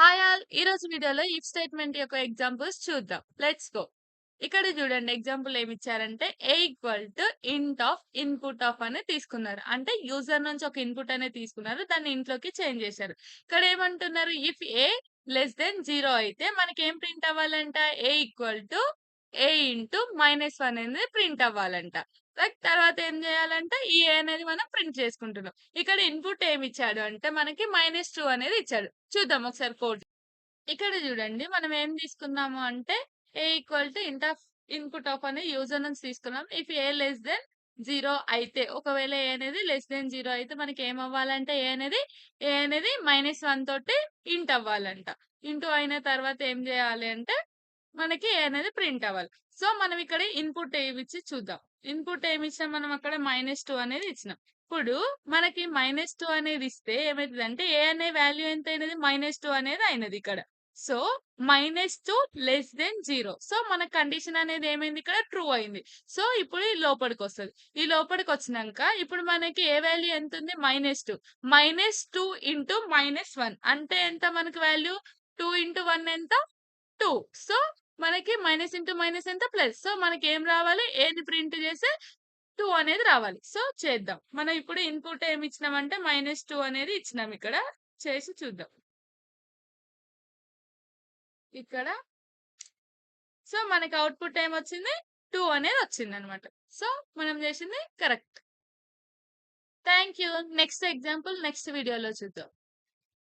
Hi all! ఈరోజు వీడియోలో if statement యొక్క ఎగ్జాంపుల్స్ చూద్దాం. Let's go. ఇక్కడ చూడండి ఎగ్జాంపుల్ ఏమిచ్చారంటే A equal to int of input of అనేది తీసుకున్నారు. అంటే యూజర్ నుంచి ఒక ఇన్పుట్ అనేది తీసుకున్నారు. దాన్ని ఇంట్లోకి చేంజ్ చేశారు. ఇక్కడ ఏమంటున్నారు ఇఫ్ ఏ లెస్ దెన్ 0 అయితే మనకేం ప్రింట్ అవ్వాలంట A equal to A into -1 అనేది ప్రింట్ అవ్వాలంట. లైక్ తర్వాత ఏం చేయాలంటే ఈ ఏ అనేది మనం ప్రింట్ చేసుకుంటున్నాం. ఇక్కడ ఇన్పుట్ ఏమి ఇచ్చాడు అంటే మనకి -2 అనేది ఇచ్చాడు. చూద్దాం ఒకసారి కోడ్. ఇక్కడ చూడండి మనం ఏం తీసుకున్నాము అంటే ఏ ఈక్వల్ టు ఇన్పుట్ ఆఫ్ అనే యూజర్ నుంచి తీసుకున్నాం. ఇఫ్ ఏ లెస్ దెన్ 0 అయితే ఒకవేళ ఏ అనేది లెస్ దెన్ 0 అయితే మనకి ఏమవ్వాలంటే ఏ అనేది -1 తోటి ఇంట్ అవ్వాలంట. ఇంటూ అయిన తర్వాత ఏం చేయాలి అంటే మనకి ఏ అనేది ప్రింట్ అవ్వాలి. సో మనం ఇక్కడ ఇన్పుట్ ఏమిచ్చి చూద్దాం. ఇన్పుట్ ఏమిచ్చినాం మనం అక్కడ -2 అనేది ఇచ్చినాం. ఇప్పుడు మనకి -2 అనేది ఇస్తే ఏమైతదంటే ఏ అనే వాల్యూ ఎంత అయినది -2 అనేది అయినది ఇక్కడ. So -2 less than 0. సో మన కండిషన్ అనేది ఏమైంది ఇక్కడ ట్రూ అయింది. సో ఇప్పుడు ఈ లోపలికొస్తది. ఈ లోపలికొచ్చినంక ఇప్పుడు మనకి ఏ వాల్యూ ఎంతుంది -2. -2 ఇంటూ -1 అంటే ఎంత మనకి వాల్యూ 2 ఇంటూ 1 ఎంత 2. సో మనకి మైనస్ ఇంటూ మైనస్ ఎంత ప్లస్. సో మనకేం రావాలి? ఏది ప్రింట్ చేస్తే 2 అనేది రావాలి. సో చేద్దాం. మనం ఇప్పుడు ఇన్పుట్ ఏమి ఇచ్చినామంటే -2 అనేది ఇచ్చినాం ఇక్కడ. చేసి చూద్దాం. ఇక్కడ సో మనకి అవుట్‌పుట్ ఏమొచ్చింది? 2 అనేది వచ్చిందనమాట. సో మనం చేసింది correct. Thank you. Next example next వీడియోలో చూద్దాం.